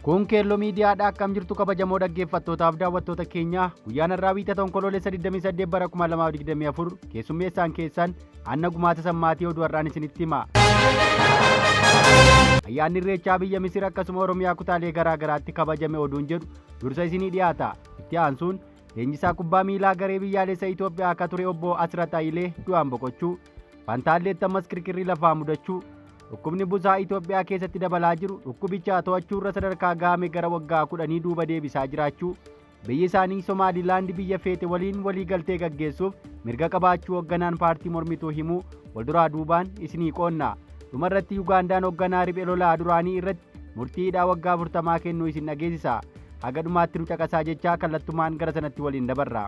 Kun Keelloo Miidiyaadhaa akkam jirtu kabajamoo dhaggeeffattootaaf daawwattoota keenya guyyaan har'aa wiixata onkoloolessa 28 bara 2024 keessummeessaan keessan Anna Gumaata Sammaatii oduu har'aan isinitti hima. Ayyaanni Irreechaa biyya Misir akkasuma Oromiyaa kutaalee garaa garaatti kabajame oduun jedhu dursa isinii dhiyaata. Itti aansuun leenjisaa kubbaa miilaa garee biyyaalessa Itoophiyaa akka ture obbo Asrat Hayilee du'aan boqochuu, Fantaalleetti ammas kirkirri lafaa mudachuu, dhukkubni busaa Itoophiyaa keessatti dabalaa jiru dhukkubicha to'achuu irra sadarkaa gahame gara waggaa 10 duuba deebisaa jiraachuu, biyyi isaanii Somaalilaand biyya feete waliin walii galtee gaggeessuuf mirga qabaachuu hoogganaan paartii mormituu himuu walduraa duubaan isinii qoonna. Dhumarratti Yugaandaan hoogganaa riphee lolaa duraanii irratti murtii hidhaa waggaa 40 kennuu isin dhageessisa. Haga dhumaatti nu caqasaa jechaa kallattumaan gara sanatti waliin dabarra.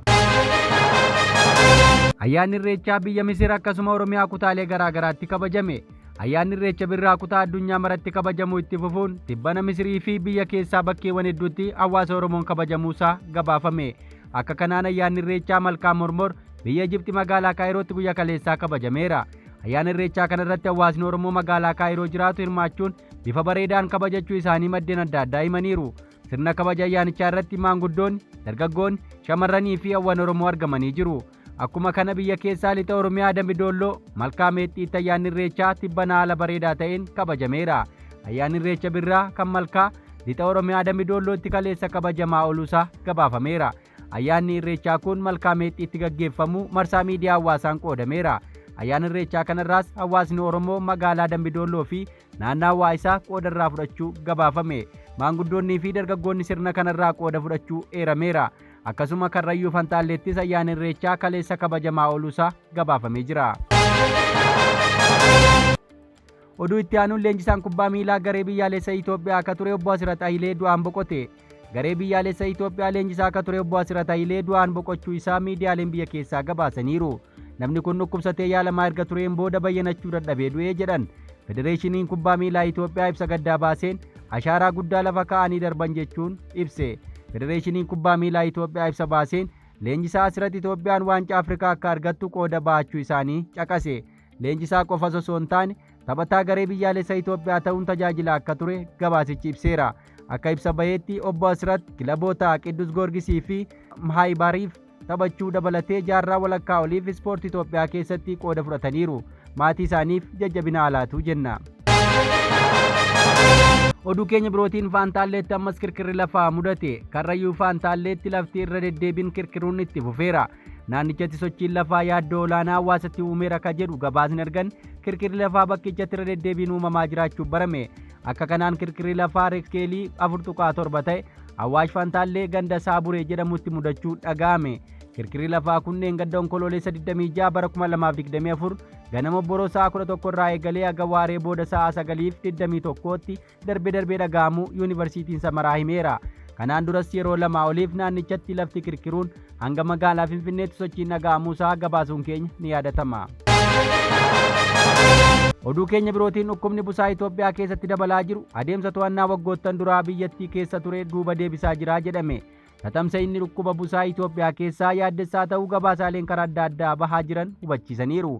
Ayyaanni Irreechaa biyya Misir akkasuma Oromiyaa kutaalee garaa garaatti kabajame. Ayyaanni Irreecha birraa kutaa addunyaa maratti kabajamu itti fufuun tibbana Misirii fi biyya keessaa bakkeewwan hedduutti hawaasa Oromoon kabajamuusaa gabaafame. Akka kanaan ayyaanni Irreechaa malkaa mormor biyya Ijipti magaalaa Kaayirootti guyyaa kaleessaa kabajameera. Ayyaana Irreechaa kanarratti hawaasni Oromoo magaalaa Kaayiroo jiraatu hirmaachuun bifa bareedaan kabajachuu isaanii maddeen adda addaa himaniiru. Sirna kabaja ayyaanichaa irratti maanguddoonni, dargaggoonni, shamarranii fi hawwan Oromoo argamanii jiru. Akkuma kana biyya keessaa lixa Oromiyaa Dambidolloo malkaa Meexxiitti ayyaanni Irreechaa tibbana haala bareedaa ta'een kabajameera. Ayyaanni Irreecha birraa kan malkaa lixa Oromiyaa Dambidollootti kaleessa kabajamaa ooluusaa gabaafameera. Ayyaanni Irreechaa kun malkaa Meexxiitti gaggeeffamu marsaa miidiyaa hawaasaan qoodameera. Ayyaana Irreechaa kanarraas hawaasni Oromoo magaalaa Dambidolloo fi naannawaa isaa qooda irraa fudhachuu gabaafame. Maanguddoonnii fi dargaggoonni sirna kanarraa qooda fudhachuu eerameera. Akkasuma Karrayyuu Fantaalleettis ayyaana Irreechaa kaleessa kabajamaa ooluusaa gabaafamee jira. Oduu itti aanuun leenjisaan kubbaa miilaa garee biyyaalessa Itoophiyaa akka ture obbo Asrat Hayilee du'aan boqote. Garee biyyaalessa Itoophiyaa leenjisaa akka ture obbo Asrat Hayilee du'aan boqochuu isaa miidiyaaleen biyya keessaa gabaasaniiru. Namni kun dhukkubsatee yaalamaa erga tureen booda bayyanachuu dadhabee du'ee jedhan. Federeeshiniin kubbaa miilaa Itoophiyaa ibsa gaddaa baaseen ashaaraa guddaa lafa kaa'anii darban jechuun ibse. Federeeshiniin kubbaa miilaa Itoophiyaa ibsa baaseen leenjisaa Asrat Itoophiyaan waancaa Afrikaa akka argattu qooda baachuu isaanii caqase. Leenjisaa qofa osoo hin taane taphataa garee biyyaalessa Itoophiyaa ta'uun tajaajila akka ture gabaasichi ibseera. Akka ibsa baheetti obbo Asrat kilaboota Qiddus Goorgisii fi Mahaayibariif taphachuu dabalatee jaarraa walakkaa oliif ispoortii Itoophiyaa keessatti qooda fudhataniiru. Maatii isaaniif jajjabina haalaatuu jenna. Oduu keenya birootiin Fantaalleetti ammas kirkirri lafaa mudate. Karrayyuu Fantaalleetti lafti irra deddeebiin kirkiruun itti fufeera. Naannichatti sochiin lafaa yaaddoo olaanaa hawaasatti uumeera akka jedhu gabaasni argan kirkirri lafaa bakkichatti irra deddeebiin uumamaa jiraachuuf barame. Akka kanaan kirkirri lafaa reekkeelii 4.7 ta'e Awwaash Fantaallee ganda Saaburee jedhamutti mudachuu dhaga'ame. Kirkirri lafaa kunneen gadda onkoloolessa 26 bara 2024 ganama boroo sa'a 11 irraa eegalee haga waaree booda sa'a 9:21tti darbee dhaga'amuu yuunivarsiitiin Samaraa himeera. Kanaan duras yeroo lamaa oliif naannichatti lafti kirkiruun hanga magaalaa Finfinneetti sochiin dhaga'amuusaa gabaasuun keenya ni yaadatama. Oduu keenya birootiin dhukkubni busaa Itoophiyaa keessatti dabalaa jiru adeemsa to'annaa waggoottan duraa biyyattii keessa ture duuba deebisaa jira jedhame. Tatamsa'inni dhukkuba busaa Itoophiyaa keessaa yaaddessaa ta'uu gabaasaaleen karaa adda addaa bahaa jiran hubachiisaniiru.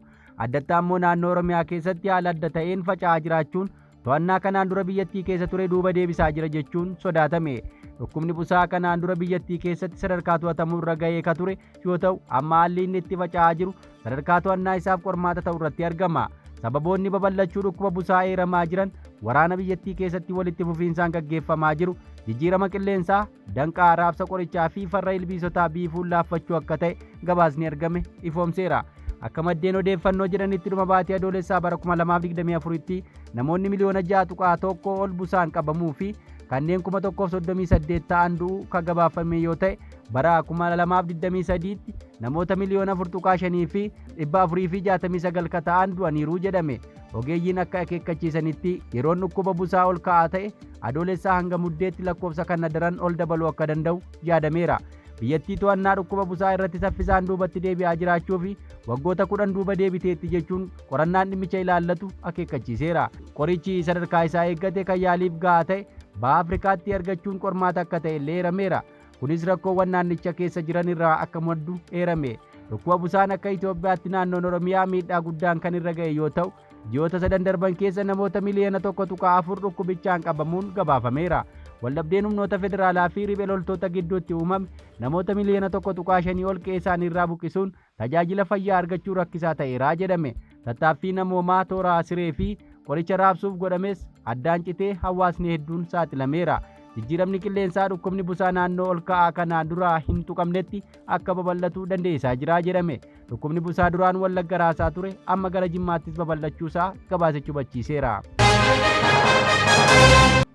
Addattaa immoo naannoo Oromiyaa keessatti haala adda ta'een faca'aa jiraachuun to'annaa kanaan dura biyyattii keessa ture duuba deebisaa jira jechuun sodaatame. Dhukkubni busaa kanaan dura biyyattii keessatti sadarkaa to'atamuu irra gahee ka ture yoo ta'u amma haalli inni itti faca'aa jiru sadarkaa to'annaa isaaf qormaata ta'u irratti argama. Sababoonni babal'achuu dhukkuba busaa eeramaa jiran waraana biyyattii keessatti walitti fufiinsaan gaggeeffamaa jiru, jijjiirama qilleensaa, danqaa raabsa qorichaa fi farra ilbiisotaa biifuun laaffachuu akka ta'e gabaasni argame ifoomseera. Akka maddeen odeeffannoo jedhanitti dhuma baatii adoolessaa bara 2024tti namoonni miliyoona 6.1 ol busaan qabamuu fi kanneen 1,038 ta'an du'uu kan gabaafame yoo ta'e bara 2023tti namoota miliyoona 4.5 fi 469 ka ta'an du'aniiru jedhame. Ogeeyyiin akka akeekkachiisanitti yeroon dhukkuba busaa ol ka'aa ta'e adoolessaa hanga muddeetti lakkoofsa kana daran ol dabaluu akka danda'u yaadameera. Biyyattii to'annaa dhukkuba busaa irratti saffisaan duubatti deebi'aa jiraachuu fi waggoota 10 duuba deebiteetti jechuun qorannaan dhimmicha ilaallatu akeekkachiiseera. Qorichi sadarkaa isaa eeggate kan yaaliif gahaa ta'e baha Afrikaatti argachuun qormaata akka ta'e illee eerameera. Kunis rakkoowwan naannicha keessa jiran irraa akka maddu eerame. Dhukkuba busaan akka Itoophiyaatti naannoon Oromiyaa miidhaa guddaan kan irra ga'e yoo ta'u Ji'oota sadan darban keessa namoota miliyoona 1.4 dhukkubichaan qabamuun gabaafameera. Waldhabdeen humnoota federaalaa fi riphee loltoota gidduutti uumame namoota miliyoona 1.5 ol qe'ee isaaniirraa buqqisuun tajaajila fayyaa argachuu rakkisaa ta'eera jedhame. Tattaaffii namoomaa toora siree fi qoricha raabsuuf godhames addaan citee hawaasni hedduun saaxilameera. Jijjiiramni qilleensaa dhukkubni busaa naannoo ol ka'aa kanaan dura hin tuqamnetti akka babal'atuu dandeessaa jira jedhame. Dhukkubni busaa duraan Wallagga raasaa ture amma gara Jimmaattis babal'achuusaa gabaasichi hubachiiseera.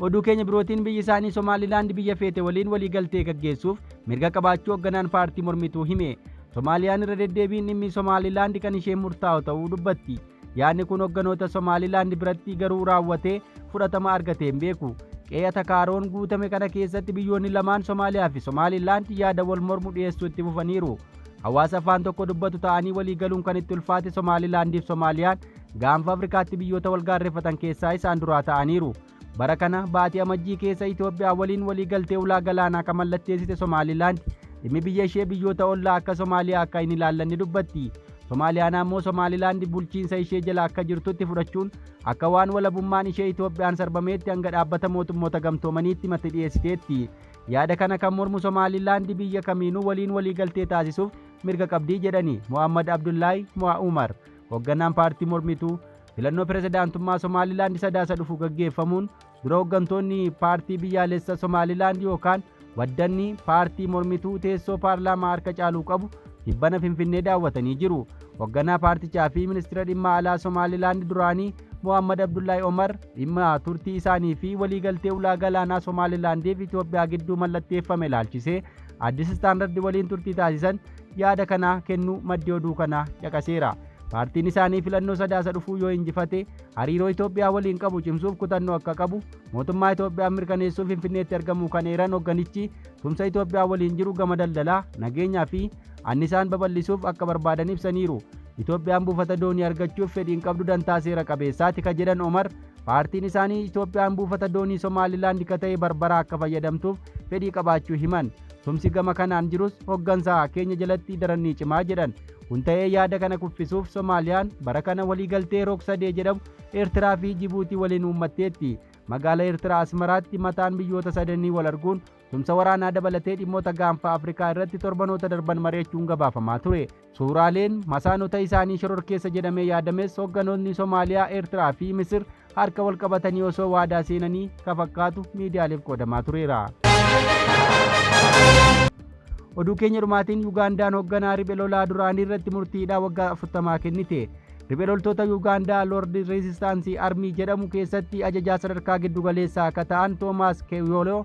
Oduu keenya birootiin biyyi isaanii Somaalilaand biyya feete waliin waliigaltee gaggeessuuf mirga qabaachuu hoogganaan paartii mormituu hime. Somaaliyaan irra deddeebiin dhimmi Somaalilaand kan isheen murtaa'u ta'uu dubbatti. Yaadni kun hoogganoota Somaalilaand biratti garuu raawwatee fudhatama argatee hin beeku. Qe'ee takaaroon guutame kana keessatti biyyoonni lamaan Somaaliyaa fi Somaalilaand yaada wal mormu dhiyeessuu itti fufaniiru. Hawaasa afaan tokko dubbatu ta'anii waliigaluun kan itti ulfaate Somaalilaandiif Somaaliyaan gaanfa Afrikaatti biyyoota wal gaarreeffatan keessaa isaan duraa ta'aniiru. Bara kana baatii amajjii keessa Itoophiyaa waliin waliigaltee ulaa galaanaa kan mallatteessite Somaalilaand dhimmi biyya ishee biyyoota ollaa akka Somaaliyaa akka hin ilaallanne dubbatti. Somaaliyaan ammoo Somaalilaand bulchiinsa ishee jala akka jirtutti fudhachuun akka waan walabummaan ishee Itoophiyaan sarbameetti hanga dhaabbata mootummoota gamtoomaniitti mata dhiyeessiteetti. Yaada kana kan mormu Somaalilaand biyya kamiinuu waliin waliigaltee taasisuuf mirga qabdii jedhani Mohammad Abdullaahi Umar, hoogganaan paartii mormituu. Filannoo pirezidaantummaa Somaalilaand sadaasa dhufu gaggeeffamuun dura hooggantoonni paartii biyyaalessa Somaalilaand yookaan waddanni paartii mormituu teessoo paarlaamaa harka caaluu qabu dhibbana Finfinnee daawwatanii jiru. Hoogganaa paartichaa fi ministeera dhimma alaa Somaalilaand duraanii Mohammad Abdullaahi Umar dhimma turtii isaanii fi waliigaltee ulaa galaanaa Somaalilaandiif Itoophiyaa gidduu mallatteeffame ilaalchisee Addis Istaandard waliin turtii taasisan yaada kana kennuu maddii oduu kana caqaseera. Paartiin isaanii filannoo sadaasa dhufuu yoo injifate hariiroo Itoophiyaa waliin qabu cimsuuf kutannoo akka qabu mootummaa Itoophiyaa mirkaneessuuf Finfinneetti argamuu kan eeran hoogganichi tumsa Itoophiyaa waliin jiru gama daldalaa, nageenyaa fi annisaan babal'isuuf akka barbaadan ibsaniiru. Itoophiyaan buufata doonii argachuuf fedhiin qabdu dantaa seera qabeessaati kan jedhan Omar, paartiin isaanii Itoophiyaan buufata doonii Somaalilaand ka ta'e Barbaraa akka fayyadamtuuf fedhii qabaachuu himan. Tumsi gama kanaan jirus hooggansa keenya jalatti daranii cimaa jedhan. Kun ta'ee yaada kana kuffisuuf Somaaliyaan bara kana waliigaltee Roog-sadee jedhamu Eertiraa fi Jibuutii waliin uummatteetti. Magaalaa Eertiraa Asmaraatti mataan biyyoota sadanii wal arguun tumsa waraanaa dabalatee dhimmoota gaanfa Afrikaa irratti torbanoota darban mari'achuun gabaafamaa ture. Suuraaleen masaanota isaanii shororkeessa jedhamee yaadames hoogganoonni Somaaliyaa, Eertiraa fi Misir harka wal qabatanii osoo waadaa seenanii ka fakkaatu miidiyaaleef qoodamaa tureera. Oduu keenya dhumaatiin Yugaandaan hoogganaa riphee lolaa duraanii irratti murtiidhaa waggaa 40 kennite. Riphee loltoota Yugaandaa Lord Resistance Army jedhamu keessatti ajajaa sadarkaa giddugaleessaa akka ta'an Toomaas Keeyoloo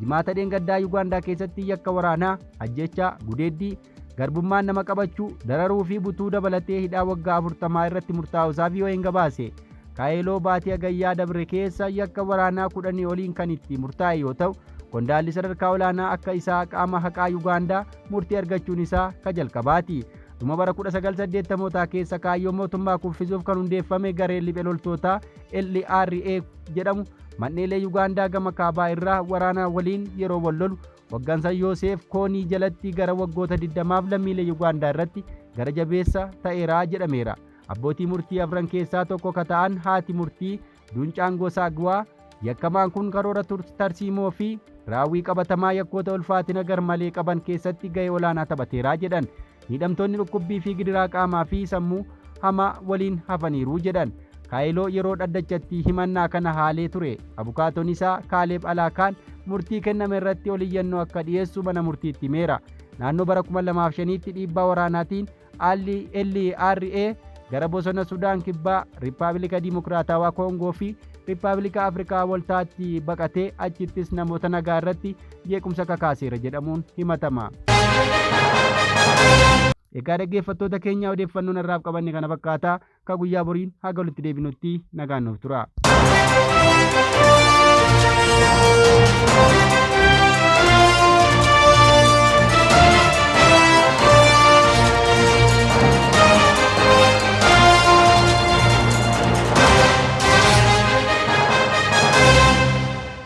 jimaata dheengaddaa Yugaandaa keessatti yakka waraanaa, ajjeechaa, gudeeddii, garbummaan nama qabachuu, dararuu fi butuu dabalatee hidhaa waggaa 40 irratti murtaa'uusaa VOA'n gabaase. Keeyoloo baatii Hagayyaa dabre keessa yakka waraanaa 10 oliin kan itti murtaa'e yoo ta'u, qondaalli sadarkaa olaanaa akka isaa qaama haqaa Yugaandaa murtii argachuun isaa ka jalqabaati. Dhuma bara 1980 keessa kaayyoo mootummaa kuffisuuf kan hundeeffame gareen riphee loltootaa LRA jedhamu manneelee Yugaandaa gama kaabaa irraa waraana waliin yeroo wal lolu hooggansa Yoosef Koonii jalatti gara waggoota 20f lammiilee Yugaandaa irratti gara jabeessa ta'eera jedhameera. Abbootii murtii afran keessaa tokko ka ta'an haati murtii Duuncaan Gosaagwaa yakkamaan kun karoora tarsiimoo fi raawwii qabatamaa yakkoota ulfaatina garmalee qaban keessatti gahee olaanaa taphateera jedhan. Hidhamtoonni dhukkubbii fi gidiraa qaamaa fi sammuu hamaa waliin hafaniiru jedhan. Keeyoloo yeroo dhaddachatti himannaa kana haalee ture. Abukaatoon isaa Kaaleeb Alaakaan murtii kenname irratti oliyyannoo akka dhiyeessu mana murtiitti himeera. Naannoo bara 2005tti dhiibbaa waraanaatiin LRA gara bosona Sudaan Kibbaa, Riippaabilika Dimokiraatawaa Koongoo fi Riippaabilika Afrikaa Waltaatti baqatee achittis namoota nagaa irratti jeequmsa kakaaseera jedhamuun himatama. Egaa dhaggeeffattoota keenya odeeffannoon irraaf qabanne kana fakkaata. Ka guyyaa boriin haga walitti deebinutti nagaan nuuf tura.